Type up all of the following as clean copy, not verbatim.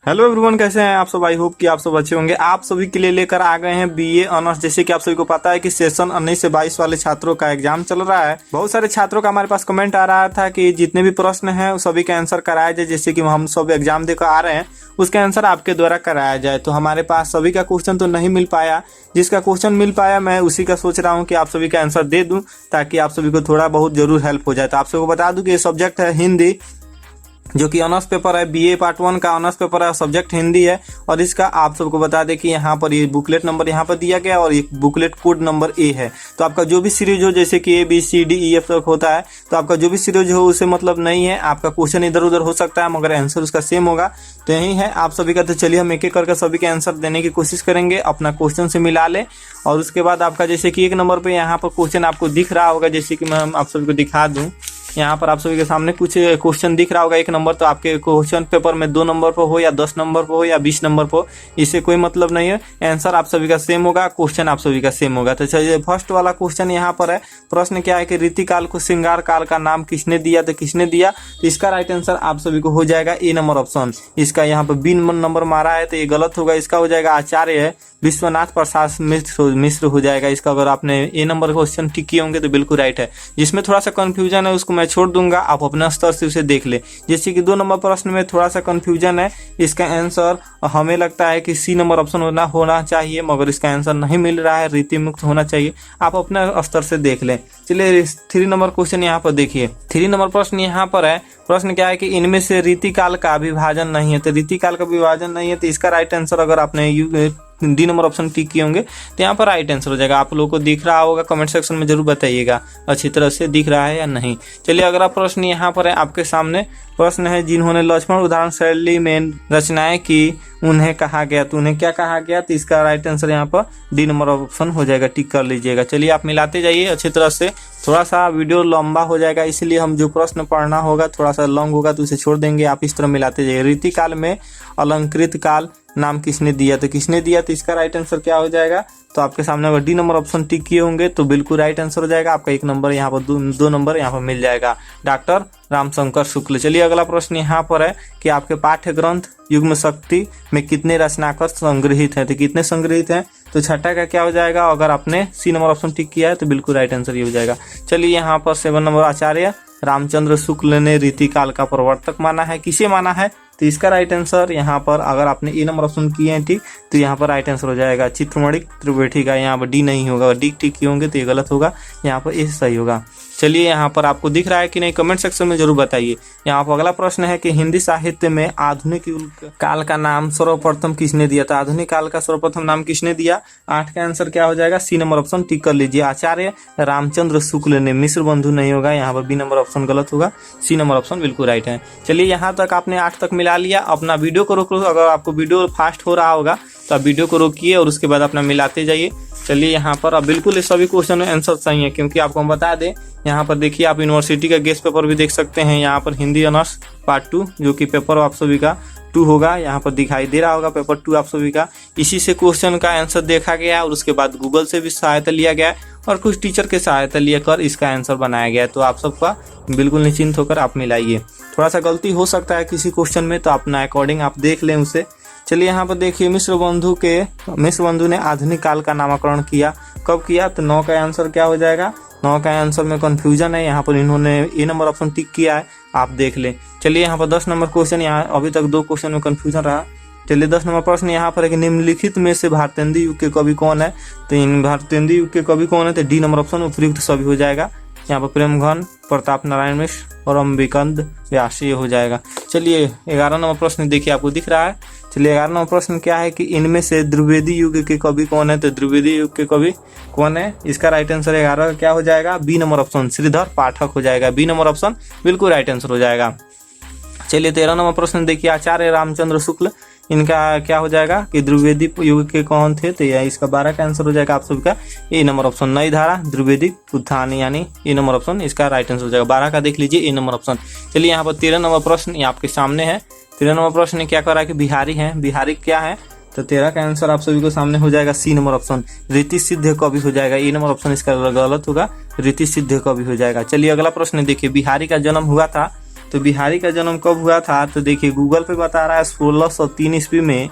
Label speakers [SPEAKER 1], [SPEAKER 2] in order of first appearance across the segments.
[SPEAKER 1] Hello everyone, कैसे हैं आप सब। आई होप कि आप सब अच्छे होंगे। आप सभी के लिए लेकर आ गए हैं बीए ऑनर्स। जैसे कि आप सभी को पता है कि सेशन 19 से 22 वाले छात्रों का एग्जाम चल रहा है। बहुत सारे छात्रों का हमारे पास कमेंट आ रहा था कि जितने भी प्रश्न हैं उस सभी का आंसर कराया जाए। जैसे कि हम सब एग्जाम देकर आ रहे हैं उसका आंसर आपके द्वारा कराया जाए। तो हमारे पास सभी का क्वेश्चन तो नहीं मिल पाया, जिसका क्वेश्चन मिल पाया मैं उसी का सोच रहा हूँ कि आप सभी का आंसर दे दूँ, ताकि आप सभी को थोड़ा बहुत जरूर हेल्प हो जाए। तो आप सभी को बता दूँ कि ये सब्जेक्ट है हिंदी, जो कि ऑनर्स पेपर है। बीए पार्ट 1 का ऑनर्स पेपर है, सब्जेक्ट हिंदी है। और इसका आप सबको बता दें कि यहाँ पर ये बुकलेट नंबर यहाँ पर दिया गया और ये बुकलेट कोड नंबर ए है। तो आपका जो भी सीरीज हो, जैसे कि ABCDEF तक होता है, तो आपका जो भी सीरीज हो उसे मतलब नहीं है, आपका क्वेश्चन इधर उधर हो सकता है मगर आंसर उसका सेम होगा। तो यही है आप सभी का। तो चलिए हम एक एक करके सभी के आंसर देने की कोशिश करेंगे, अपना क्वेश्चन से मिला ले। और उसके बाद आपका जैसे कि 1 नंबर पे यहाँ पर क्वेश्चन आपको दिख रहा होगा, जैसे कि मैं आप सभी को दिखा दूँ। यहाँ पर आप सभी के सामने कुछ क्वेश्चन दिख रहा होगा 1 नंबर। तो आपके क्वेश्चन पेपर में 2 नंबर पर हो या 10 नंबर पर हो या 20 नंबर पर, इससे कोई मतलब नहीं है। आंसर आप सभी का सेम होगा, क्वेश्चन आप सभी का सेम होगा। तो चलिए फर्स्ट वाला क्वेश्चन यहाँ पर है। प्रश्न क्या है कि रीतिकाल को श्रृंगार काल का नाम किसने दिया? तो किसने दिया? तो इसका राइट आंसर आप सभी को हो जाएगा ए नंबर ऑप्शन। इसका यहाँ पर बी नंबर मारा है तो ये गलत होगा। इसका हो जाएगा आचार्य है विश्वनाथ प्रसाद मिश्र हो जाएगा इसका। अगर आपने ए नंबर क्वेश्चन ठीक किए होंगे तो बिल्कुल राइट है। जिसमें थोड़ा सा कंफ्यूजन है उसको मैं छोड़ दूंगा, आप अपने स्तर से उसे देख ले। जैसे कि 2 नंबर प्रश्न में थोड़ा सा कंफ्यूजन है, इसका आंसर हमें लगता है कि सी नंबर ऑप्शन होना चाहिए, मगर इसका आंसर नहीं मिल रहा है, रीति मुक्त होना चाहिए। आप अपने स्तर से देख लें। चलिए 3 नंबर क्वेश्चन यहाँ पर देखिए। 3 नंबर प्रश्न यहाँ पर है। प्रश्न क्या है कि इनमें से रीतिकाल का विभाजन नहीं है। तो रीतिकाल का विभाजन नहीं है तो इसका राइट आंसर, अगर आपने डी नंबर ऑप्शन टिक किए होंगे तो यहाँ पर राइट आंसर हो जाएगा। आप लोगों को दिख रहा होगा, कमेंट सेक्शन में जरूर बताइएगा अच्छी तरह से दिख रहा है या नहीं। चलिए अगला प्रश्न यहाँ पर है आपके सामने। प्रश्न है जिन्होंने लक्ष्मण उदाहरण शैली में रचनाएं की उन्हें कहा गया। तो उन्हें क्या कहा गया? तो इसका राइट आंसर यहाँ पर डी नंबर ऑप्शन हो जाएगा, टिक कर लीजिएगा। चलिए आप मिलाते जाइए अच्छी तरह से। थोड़ा सा वीडियो लंबा हो जाएगा, इसलिए हम जो प्रश्न पढ़ना होगा थोड़ा सा लॉन्ग होगा तो उसे छोड़ देंगे। आप इस तरह मिलाते जाइए। रीतिकाल में अलंकृत काल नाम किसने दिया? तो किसने दिया? तो इसका राइट आंसर क्या हो जाएगा? तो आपके सामने अगर डी नंबर ऑप्शन टिक किए होंगे तो बिल्कुल राइट आंसर हो जाएगा। आपका 1 नंबर यहाँ पर 2 नंबर यहाँ पर मिल जाएगा, डॉक्टर रामशंकर शुक्ल। चलिए अगला प्रश्न यहाँ पर है कि आपके पाठ्य ग्रंथ युग्म शक्ति में कितने रचनाकर संग्रहित हैं? तो कितने संग्रहित हैं? तो छठा का क्या हो जाएगा? अगर आपने सी नंबर ऑप्शन टिक किया है तो बिल्कुल राइट आंसर ये हो जाएगा। चलिए यहाँ पर 7 नंबर आचार्य रामचंद्र शुक्ल ने रीतिकाल का प्रवर्तक माना है। किसे माना है? तो इसका राइट आंसर यहाँ पर, अगर आपने ए नंबर ऑप्शन किए हैं ठीक, तो यहाँ पर राइट आंसर हो जाएगा चित्रमणिक त्रिवेठी का। यहाँ पर डी नहीं होगा, डी टिक किए होंगे तो ये गलत होगा, यहाँ पर ए सही होगा। चलिए यहाँ पर आपको दिख रहा है कि नहीं, कमेंट सेक्शन में जरूर बताइए। यहाँ पर अगला प्रश्न है कि हिंदी साहित्य में आधुनिक काल का नाम सर्वप्रथम किसने दिया? था आधुनिक काल का सर्वप्रथम नाम किसने दिया? 8 का आंसर क्या हो जाएगा? सी नंबर ऑप्शन टिक कर लीजिए, आचार्य रामचंद्र शुक्ल ने। मिश्र बंधु नहीं होगा, यहाँ पर बी नंबर ऑप्शन गलत होगा, सी नंबर ऑप्शन बिल्कुल राइट है। चलिए यहाँ तक आपने 8 तक मिला लिया। अपना वीडियो को रोक लो, अगर आपको वीडियो फास्ट हो रहा होगा तो आप वीडियो को रोकिए और उसके बाद अपना मिलाते जाइए। चलिए यहाँ पर अब बिल्कुल सभी क्वेश्चन में आंसर सही है, क्योंकि आपको हम बता दें यहाँ पर देखिए आप यूनिवर्सिटी का गेस्ट पेपर भी देख सकते हैं। यहाँ पर हिंदी ऑनर्स पार्ट 2 जो कि पेपर आप सभी का 2 होगा, यहाँ पर दिखाई दे रहा होगा पेपर 2 आप सभी का। इसी से क्वेश्चन का आंसर देखा गया और उसके बाद गूगल से भी सहायता लिया गया और कुछ टीचर के सहायता लेकर इसका आंसर बनाया गया। तो आप सबका बिल्कुल निश्चिंत होकर आप मिलाइए। थोड़ा सा गलती हो सकता है किसी क्वेश्चन में, तो अपना अकॉर्डिंग आप देख लें उसे। चलिए यहाँ पर देखिए मिश्र बंधु ने आधुनिक काल का नामकरण किया। कब किया? तो 9 का आंसर क्या हो जाएगा? 9 का आंसर में कंफ्यूजन है, यहाँ पर इन्होंने ए नंबर ऑप्शन टिक किया है, आप देख लें। चलिए यहाँ पर 10 नंबर क्वेश्चन, यहाँ अभी तक 2 क्वेश्चन में कंफ्यूजन रहा। चलिए 10 नंबर प्रश्न यहाँ पर है कि निम्नलिखित में से भारतेंदु युग के कवि कौन है? तो इन भारतेंदु युग के कवि कौन है? तो डी नंबर ऑप्शन उपयुक्त सभी हो जाएगा। यहाँ पर प्रेमघन, प्रताप नारायण मिश्र और अम्बिकंद व्यास ये हो जाएगा। चलिए 11 नंबर प्रश्न देखिए, आपको दिख रहा है। चलिए 11 नंबर प्रश्न क्या है कि इनमें से द्विवेदी युग के कवि कौन है? तो द्विवेदी युग के कवि कौन है? इसका राइट आंसर 11 क्या हो जाएगा? बी नंबर ऑप्शन श्रीधर पाठक हो जाएगा, बी नंबर ऑप्शन बिल्कुल राइट आंसर हो जाएगा। चलिए 13 नंबर प्रश्न देखिए, आचार्य रामचंद्र शुक्ल, इनका क्या हो जाएगा कि द्विवेदी युग के कौन थे? तो इसका 12 का आंसर हो जाएगा आप सबका ए नंबर ऑप्शन नई धारा द्विवेदिक उत्थान, यानी ए नंबर ऑप्शन इसका राइट आंसर हो जाएगा। 12 का देख लीजिए ए नंबर ऑप्शन। चलिए यहाँ पर 13 नंबर प्रश्न आपके सामने है। 13 नंबर प्रश्न क्या कर रहा है कि बिहारी है। बिहारी क्या है? तो 13 का आंसर आप सभी को सामने हो जाएगा सी नंबर ऑप्शन रीति सिद्ध कवि हो जाएगा। ए नंबर ऑप्शन इसका गलत होगा, रीति सिद्ध कवि हो जाएगा। चलिए अगला प्रश्न देखिए, बिहारी का जन्म हुआ था तो बिहारी का जन्म कब हुआ था, तो देखिए गूगल पे बता रहा है 1603 ईस्वी में,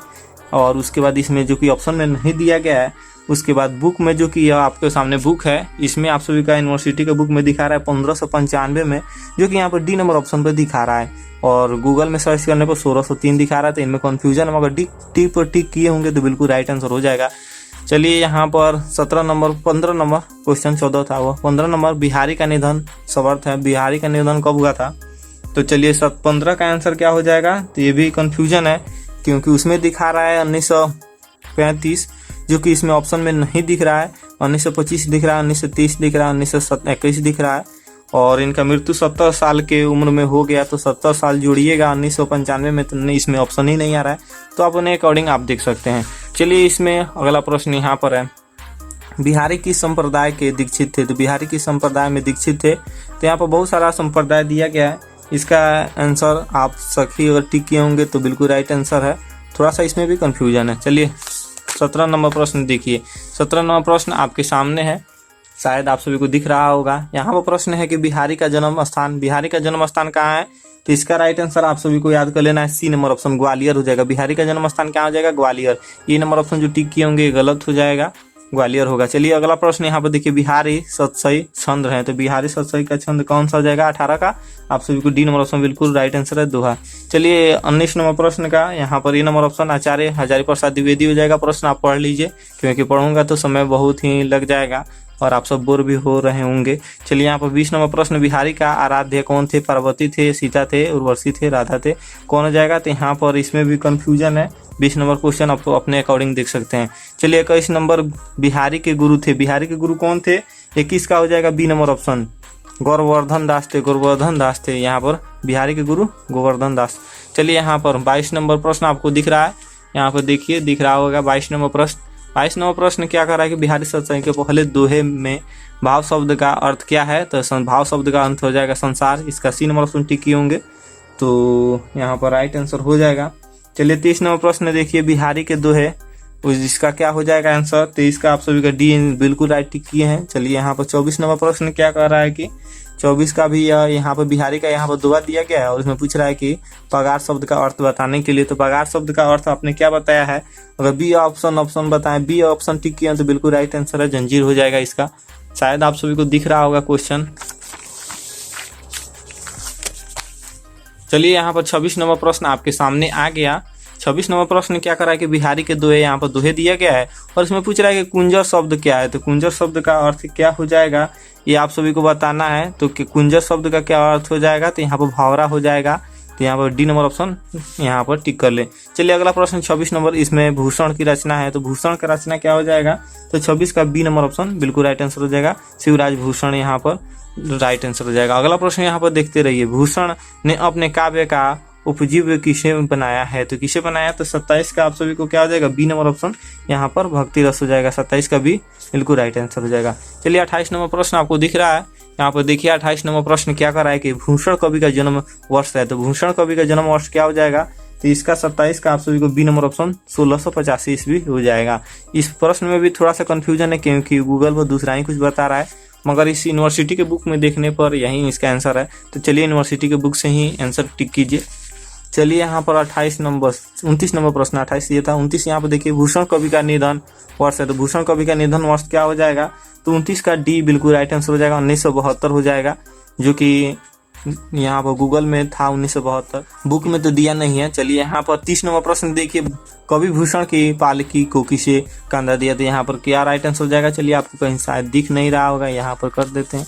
[SPEAKER 1] और उसके बाद इसमें जो कि ऑप्शन में नहीं दिया गया है, उसके बाद बुक में जो कि यह आपके सामने बुक है, इसमें आप सभी का यूनिवर्सिटी के बुक में दिखा रहा है 1595 में, जो कि यहाँ पर डी नंबर ऑप्शन पर दिखा रहा है, और गूगल में सर्च करने पर 1603 दिखा रहा है। तो इनमें कन्फ्यूजन है, मगर टी पर टिक किए होंगे तो बिल्कुल राइट आंसर हो जाएगा। चलिए यहाँ पर 15 नंबर क्वेश्चन 14 था, वो 15 नंबर बिहारी का निधन समर्थ है, बिहारी का निधन कब हुआ था। तो चलिए 15 का आंसर क्या हो जाएगा, तो ये भी कन्फ्यूजन है क्योंकि उसमें दिखा रहा है 1935, जो कि इसमें ऑप्शन में नहीं दिख रहा है। 1925 दिख रहा है, 1930 दिख रहा है, 1921 दिख रहा है, और इनका मृत्यु 70 साल के उम्र में हो गया। तो 70 साल जोड़िएगा 1995 में, तो इसमें ऑप्शन ही नहीं आ रहा है, तो आप उन्हें अकॉर्डिंग आप देख सकते हैं। चलिए इसमें अगला प्रश्न यहाँ पर है, बिहारी किस संप्रदाय के दीक्षित थे। तो बिहारी किस संप्रदाय में दीक्षित थे, तो यहाँ पर बहुत सारा संप्रदाय दिया गया है। इसका आंसर आप सभी अगर टिक किए होंगे तो बिल्कुल राइट आंसर है, थोड़ा सा इसमें भी कंफ्यूजन है। चलिए 17 नंबर प्रश्न देखिए, 17 नंबर प्रश्न आपके सामने है, शायद आप सभी को दिख रहा होगा। यहाँ पर प्रश्न है कि बिहारी का जन्म स्थान कहाँ है। तो इसका राइट आंसर आप सभी को याद कर लेना है, सी नंबर ऑप्शन ग्वालियर हो जाएगा। बिहारी का जन्म स्थान क्या हो जाएगा, ग्वालियर। ये नंबर ऑप्शन जो टिक किए होंगे गलत हो जाएगा, ग्वालियर होगा। चलिए अगला प्रश्न यहाँ पर देखिए, बिहारी सतसई छंद है, तो बिहारी सतसई का छंद कौन सा हो जाएगा, 18 का। आप सभी को डी नंबर ऑप्शन बिल्कुल राइट आंसर है, दोहा। चलिए 19 नंबर प्रश्न का यहाँ पर ये नंबर ऑप्शन आचार्य हजारी प्रसाद द्विवेदी हो जाएगा। प्रश्न आप पढ़ लीजिए, क्योंकि पढ़ूंगा तो समय बहुत ही लग जाएगा और आप सब बोर भी हो रहे होंगे। चलिए यहाँ पर 20 नंबर प्रश्न, बिहारी का आराध्य कौन थे, पार्वती थे, सीता थे, उर्वशी थे, राधा थे, कौन हो जाएगा। तो यहाँ पर इसमें भी कंफ्यूजन है। 20 नंबर क्वेश्चन आप अपने अकॉर्डिंग देख सकते हैं। चलिए 21 नंबर, बिहारी के गुरु थे, बिहारी के गुरु कौन थे। 21 का हो जाएगा बी नंबर ऑप्शन, गोवर्धन दास थे, गोवर्धन दास थे। यहाँ पर बिहारी के गुरु गोवर्धन दास। चलिए यहाँ पर 22 नंबर प्रश्न आपको दिख रहा है, यहाँ पर देखिए दिख रहा होगा 22 नंबर प्रश्न। 22 नंबर प्रश्न क्या कर रहा है कि बिहारी सतसई के पहले दोहे में भाव शब्द का अर्थ क्या है। तो भाव शब्द का अर्थ हो जाएगा संसार। इसका सी नंबर ऑप्शन टिक किए होंगे तो यहाँ पर राइट आंसर हो जाएगा। चलिए 23 नंबर प्रश्न देखिए, बिहारी के दोहे, इसका क्या हो जाएगा आंसर। तो इसका आप सभी का डी बिल्कुल राइट टिक किए हैं। चलिए यहाँ पर 24 नंबर प्रश्न क्या कर रहा है कि 24 का भी यहाँ पर बिहारी का यहाँ पर दोहा दिया गया है, और इसमें पूछ रहा है कि पगार शब्द का अर्थ बताने के लिए। तो पगार शब्द का अर्थ आपने क्या बताया है, अगर बी ऑप्शन बताएं, बी ऑप्शन टिक किया तो बिल्कुल राइट आंसर है, जंजीर हो जाएगा इसका। शायद आप सभी को दिख रहा होगा क्वेश्चन। चलिए यहाँ पर 26 नंबर प्रश्न आपके सामने आ गया। 26 नंबर प्रश्न क्या कर रहा है कि बिहारी के दोहे, यहाँ पर दोहे दिया गया है और इसमें पूछ रहा है कि कुंजर शब्द क्या है। तो कुंजर शब्द का अर्थ क्या हो जाएगा, ये आप सभी को बताना है। तो कुंजर शब्द का क्या अर्थ हो जाएगा, तो यहाँ पर भावरा हो जाएगा। तो यहाँ पर डी नंबर ऑप्शन यहाँ पर टिक कर ले। चलिए अगला प्रश्न 26 नंबर, इसमें भूषण की रचना है। तो भूषण का रचना क्या हो जाएगा, तो 26 का बी नंबर ऑप्शन बिल्कुल राइट आंसर हो जाएगा, शिवराज भूषण यहाँ पर राइट आंसर हो जाएगा। अगला प्रश्न यहाँ पर देखते रहिए, भूषण ने अपने काव्य का उपजीव्य किसे बनाया है। तो किसे बनाया, तो 27 का आप सभी को क्या हो जाएगा, बी नंबर ऑप्शन यहाँ पर भक्ति रस हो जाएगा। 27 का बी बिल्कुल राइट आंसर हो जाएगा। चलिए 28 नंबर प्रश्न आपको दिख रहा है, यहाँ पर देखिए 28 नंबर प्रश्न क्या कर रहा है कि भूषण कवि का जन्म वर्ष है। तो भूषण कवि का जन्म वर्ष क्या हो जाएगा, तो इसका 27 का आप सभी को बी नंबर ऑप्शन 1685 ईस्वी हो जाएगा। इस प्रश्न में भी थोड़ा सा कंफ्यूजन है, क्योंकि गूगल पर दूसरा ही कुछ बता रहा है, मगर इस यूनिवर्सिटी के बुक में देखने पर यही इसका आंसर है। तो चलिए यूनिवर्सिटी के बुक से ही आंसर टिक कीजिए। चलिए यहाँ पर 29 नंबर प्रश्न, 28 ये था। 29 यहाँ पर देखिए, भूषण कवि का निधन वर्ष है। तो भूषण कवि का निधन वर्ष क्या हो जाएगा, तो 29 का डी बिल्कुल राइट आंसर हो जाएगा, 1972 हो जाएगा, जो कि यहाँ पर गूगल में था 1972, बुक में तो दिया नहीं है। चलिए यहाँ पर 30 नंबर प्रश्न देखिए, कवि भूषण की पालकी को किसे कंधा दिया। तो यहाँ पर क्या राइट आंसर हो जाएगा, चलिए आपको कहीं शायद दिख नहीं रहा होगा, यहाँ पर कर देते हैं।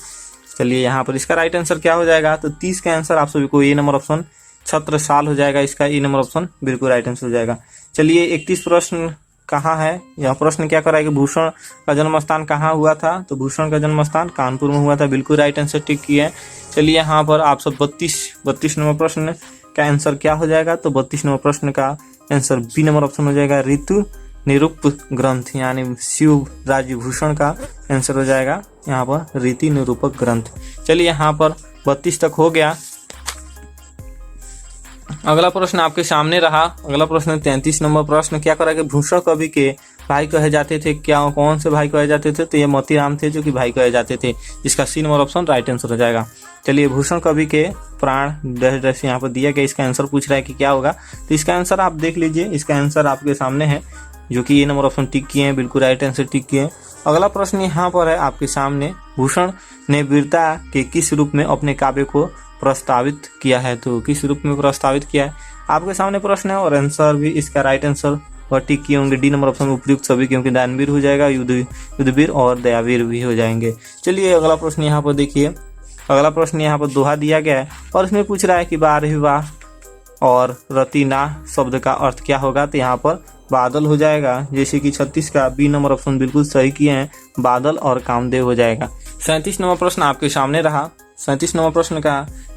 [SPEAKER 1] चलिए यहाँ पर इसका राइट आंसर क्या हो जाएगा, तो 30 का आंसर आप सभी को ए नंबर ऑप्शन छत्रसाल हो जाएगा, इसका ए नंबर ऑप्शन बिल्कुल राइट आंसर हो जाएगा। चलिए 31 प्रश्न कहाँ है, यह प्रश्न क्या कर रहा है कि भूषण का जन्म स्थान कहाँ हुआ था। तो भूषण का जन्म स्थान कानपुर में हुआ था, बिल्कुल राइट आंसर टिक किया है। चलिए यहाँ पर आप सब 32 नंबर प्रश्न का आंसर क्या हो जाएगा, तो 32 नंबर प्रश्न का आंसर बी नंबर ऑप्शन हो जाएगा, ऋतु निरूप ग्रंथ, यानी शिव राजभूषण का आंसर हो जाएगा यहाँ पर रीति निरूपक ग्रंथ। चलिए यहाँ पर 32 तक हो गया। अगला प्रश्न आपके सामने रहा, अगला प्रश्न 33 नंबर प्रश्न क्या करा कि भूषण कवि के भाई कहे जाते थे, क्या कौन से भाई कहे जाते थे। तो ये मोतीराम थे जो कि भाई कहे जाते थे, इसका C number option right answer हो जाएगा। चलिए भूषण कवि के प्राण डैश डैश यहाँ पर दिया गया, इसका आंसर पूछ रहा है कि क्या होगा। तो इसका आंसर आप देख लीजिए, इसका आंसर आपके सामने है, जो कि ये नंबर ऑप्शन टिक किए हैं, बिल्कुल राइट आंसर टिक किए हैं। अगला प्रश्न यहाँ पर है आपके सामने, भूषण ने वीरता के किस रूप में अपने काव्य को प्रस्तावित किया है। तो किस रूप में प्रस्तावित किया है आपके सामने प्रश्न है, और आंसर भी इसका राइट आंसर और टिक किए होंगे डी नंबर ऑप्शन उपयुक्त सभी, क्योंकि दानवीर हो जाएगा, युद्धवीर और दयावीर भी हो जाएंगे। चलिए अगला प्रश्न यहाँ पर देखिए, अगला प्रश्न यहाँ पर दोहा दिया गया है और इसमें पूछ रहा है कि बारहवीं वाह और रतीना शब्द का अर्थ क्या होगा। तो यहाँ पर बादल हो जाएगा, जैसे कि 36 का बी नंबर ऑप्शन बिल्कुल सही किए हैं, बादल और कामदेव हो जाएगा। 37 नंबर प्रश्न आपके सामने रहा, 37 नंबर प्रश्न का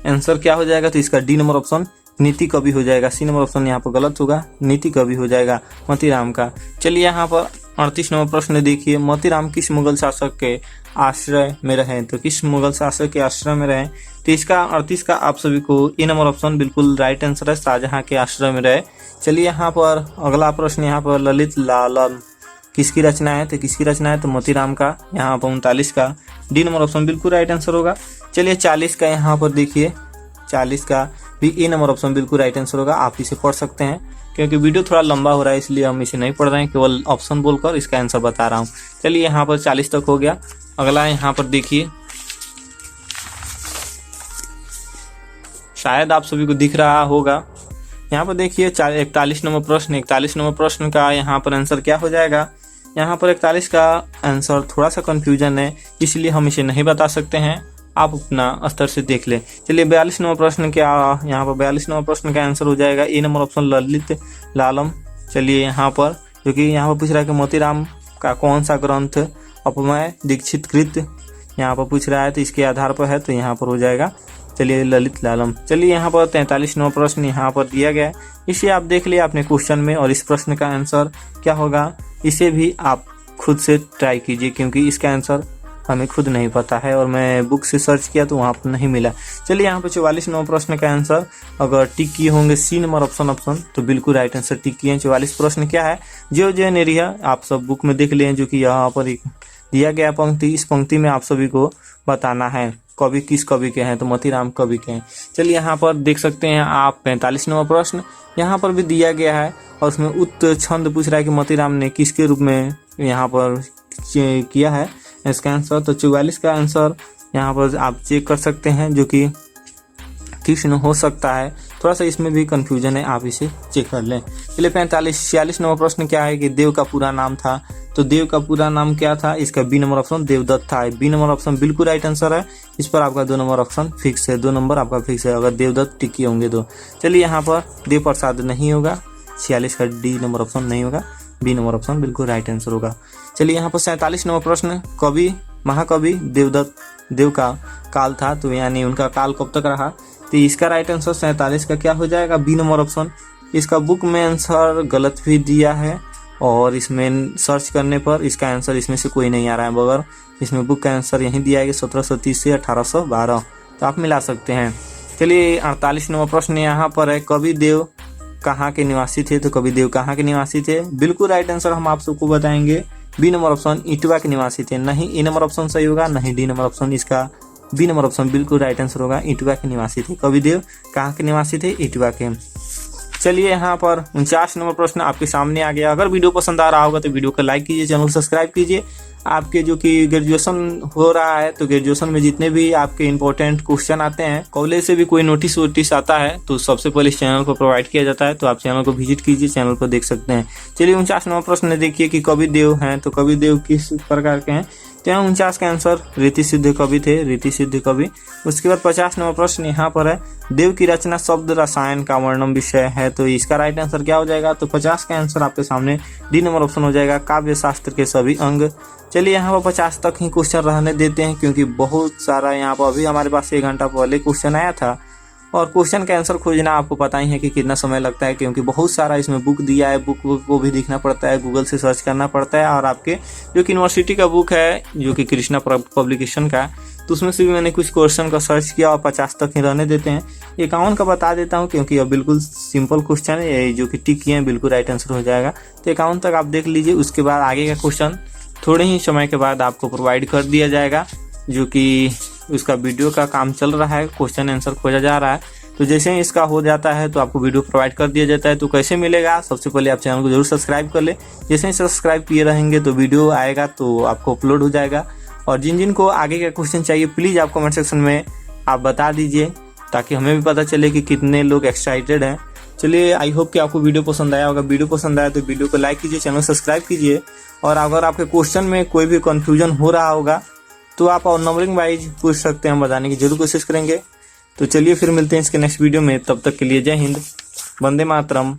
[SPEAKER 1] आंसर क्या हो जाएगा। तो इसका डी नंबर ऑप्शन नीति कवि हो जाएगा, सी नंबर ऑप्शन यहाँ पर गलत होगा, नीति कवि हो जाएगा मोतीराम का। चलिए यहाँ पर 38 नंबर प्रश्न देखिए, मोतीराम किस मुगल शासक के आश्रय में रहे। तो किस मुगल शासक के आश्रय में रहे। तो इसका 38 का आप सभी को ए नंबर ऑप्शन बिल्कुल राइट आंसर है, शाहजहां के आश्रय में रहे। चलिए यहाँ पर अगला प्रश्न यहाँ पर ललित लालन किसकी रचना है। तो किसकी रचना है, तो मोतीराम का। यहाँ पर 39 का डी नंबर ऑप्शन बिल्कुल राइट आंसर होगा। चलिए 40 का यहाँ पर देखिए, 40 का भी ए नंबर ऑप्शन बिल्कुल राइट आंसर होगा। आप इसे पढ़ सकते हैं, क्योंकि वीडियो थोड़ा लंबा हो रहा है इसलिए हम इसे नहीं पढ़ रहे हैं, केवल ऑप्शन बोलकर इसका आंसर बता रहा हूँ। चलिए यहाँ पर 40 तक हो गया। अगला यहाँ पर देखिए, शायद आप सभी को दिख रहा होगा, यहाँ पर देखिए 41 नंबर प्रश्न। 41 नंबर प्रश्न का यहाँ पर आंसर क्या हो जाएगा। यहाँ पर 41 का आंसर थोड़ा सा कंफ्यूजन है, इसलिए हम इसे नहीं बता सकते हैं, आप अपना स्तर से देख लें। चलिए 42 नंबर प्रश्न क्या, यहाँ पर 42 नंबर प्रश्न का आंसर हो जाएगा ए नंबर ऑप्शन ललित लालम। चलिए यहाँ पर, क्योंकि यहाँ पर पूछ रहा है कि मोतीराम का कौन सा ग्रंथ अपमय दीक्षित कृत यहाँ पर पूछ रहा है, तो इसके आधार पर है, तो यहाँ पर हो जाएगा चलिए ललित लालम। चलिए यहाँ पर 43 नंबर प्रश्न यहाँ पर दिया गया है, इसे आप देख लिया अपने क्वेश्चन में, और इस प्रश्न का आंसर क्या होगा इसे भी आप खुद से ट्राई कीजिए, क्योंकि इसका आंसर हमें खुद नहीं पता है और मैं बुक से सर्च किया तो वहाँ पर नहीं मिला। चलिए यहाँ पर 44 नंबर प्रश्न का आंसर अगर टिक किए होंगे सी नंबर ऑप्शन तो बिल्कुल राइट आंसर टिक किए हैं। 44 प्रश्न क्या है, जो नेरिया आप सब बुक में देख लें, जो कि यहाँ पर दिया गया पंक्ति, इस पंक्ति में आप सभी को बताना है कवि किस कवि के हैं, तो मोतीराम कवि के हैं। चलिए यहाँ पर देख सकते हैं आप 45 नंबर प्रश्न यहाँ पर भी दिया गया है, और उसमें उत्त छंद पूछ रहा है कि मोतीराम ने किसके रूप में यहाँ पर किया है इसका आंसर। तो 44 का आंसर यहाँ पर आप चेक कर सकते हैं, जो कि कृष्ण हो सकता है, थोड़ा सा इसमें भी कंफ्यूजन है, आप इसे चेक कर लें। चलिए 46 नंबर प्रश्न क्या है कि देव का पूरा नाम था। तो देव का पूरा नाम क्या था, इसका बी नंबर ऑप्शन देवदत्त था। बी नंबर ऑप्शन बिल्कुल राइट आंसर है, इस पर आपका 2 नंबर ऑप्शन फिक्स है, 2 नंबर आपका फिक्स है अगर देवदत्त टिके होंगे तो। चलिए यहाँ पर देव प्रसाद नहीं होगा, 46 का डी नंबर ऑप्शन नहीं होगा, बी नंबर ऑप्शन बिल्कुल राइट आंसर होगा। चलिए यहाँ पर 47 नंबर प्रश्न, कवि महाकवि देवदत्त देव का काल था, तो यानी उनका काल कब तक रहा। तो इसका राइट आंसर 47 का क्या हो जाएगा, बी नंबर ऑप्शन। इसका बुक में आंसर गलत भी दिया है, और इसमें सर्च करने पर इसका आंसर इसमें से कोई नहीं आ रहा है, मगर इसमें बुक का आंसर यही दिया है कि 1730 से 1812, तो आप मिला सकते हैं। चलिए 48 नंबर प्रश्न यहाँ पर है, कवि देव कहाँ के निवासी थे। तो कवि देव कहाँ के निवासी थे, बिल्कुल राइट आंसर हम आप सबको बताएंगे, बी नंबर ऑप्शन इटवा के निवासी थे। नहीं ए नंबर ऑप्शन सही होगा, नहीं डी नंबर ऑप्शन, इसका बी नंबर ऑप्शन बिल्कुल राइट आंसर होगा, इटवा के निवासी थे। कवि देव कहाँ के निवासी थे, इटवा के। चलिए यहाँ पर 49 नंबर प्रश्न आपके सामने आ गया। अगर वीडियो पसंद आ रहा होगा तो वीडियो को लाइक कीजिए, चैनल को सब्सक्राइब कीजिए। आपके जो कि ग्रेजुएशन हो रहा है, तो ग्रेजुएशन में जितने भी आपके इंपॉर्टेंट क्वेश्चन आते हैं, कॉलेज से भी कोई नोटिस आता है, तो सबसे पहले इस चैनल को प्रोवाइड किया जाता है, तो आप चैनल को विजिट कीजिए, चैनल पर देख सकते हैं। चलिए 49 नंबर प्रश्न देखिए कि कवि देव हैं, तो कवि देव किस प्रकार के हैं। तो यहाँ 49 का आंसर रीति सिद्ध कवि थे, रीति सिद्ध कवि। उसके बाद 50 नंबर प्रश्न यहाँ पर है, देव की रचना शब्द रसायन का वर्णन विषय है। तो इसका राइट आंसर क्या हो जाएगा, तो 50 का आंसर आपके सामने डी नंबर ऑप्शन हो जाएगा, काव्य शास्त्र के सभी अंग। चलिए यहाँ पर 50 तक ही क्वेश्चन रहने देते हैं, क्योंकि बहुत सारा यहाँ पर अभी हमारे पास 1 घंटा पहले क्वेश्चन आया था, और क्वेश्चन का आंसर खोजना आपको पता ही है कि कितना समय लगता है, क्योंकि बहुत सारा इसमें बुक दिया है, बुक को भी देखना पड़ता है, गूगल से सर्च करना पड़ता है, और आपके जो कि यूनिवर्सिटी का बुक है, जो कि कृष्णा पब्लिकेशन का, तो उसमें से भी मैंने कुछ क्वेश्चन का सर्च किया, और 50 तक ही रहने देते हैं। 51 का बता देता हूँ, क्योंकि यह बिल्कुल सिंपल क्वेश्चन है, जो कि टिक किए हैं बिल्कुल राइट आंसर हो जाएगा। तो 51 तक आप देख लीजिए, उसके बाद आगे का क्वेश्चन थोड़े ही समय के बाद आपको प्रोवाइड कर दिया जाएगा, जो कि इसका वीडियो का काम चल रहा है, क्वेश्चन आंसर खोजा जा रहा है। तो जैसे ही इसका हो जाता है तो आपको वीडियो प्रोवाइड कर दिया जाता है। तो कैसे मिलेगा, सबसे पहले आप चैनल को जरूर सब्सक्राइब कर ले। जैसे ही सब्सक्राइब किए रहेंगे तो वीडियो आएगा तो आपको अपलोड हो जाएगा। और जिन जिन को आगे का क्वेश्चन चाहिए प्लीज़ आप कमेंट सेक्शन में आप बता दीजिए, ताकि हमें भी पता चले कि कितने लोग एक्साइटेड हैं। चलिए, आई होप कि आपको वीडियो पसंद आया होगा। वीडियो पसंद आया तो वीडियो को लाइक कीजिए, चैनल सब्सक्राइब कीजिए। और अगर आपके क्वेश्चन में कोई भी कन्फ्यूजन हो रहा होगा तो आप और नंबरिंग वाइज पूछ सकते हैं, हम बताने की जरूर कोशिश करेंगे। तो चलिए फिर मिलते हैं इसके नेक्स्ट वीडियो में, तब तक के लिए जय हिंद, वंदे मातरम।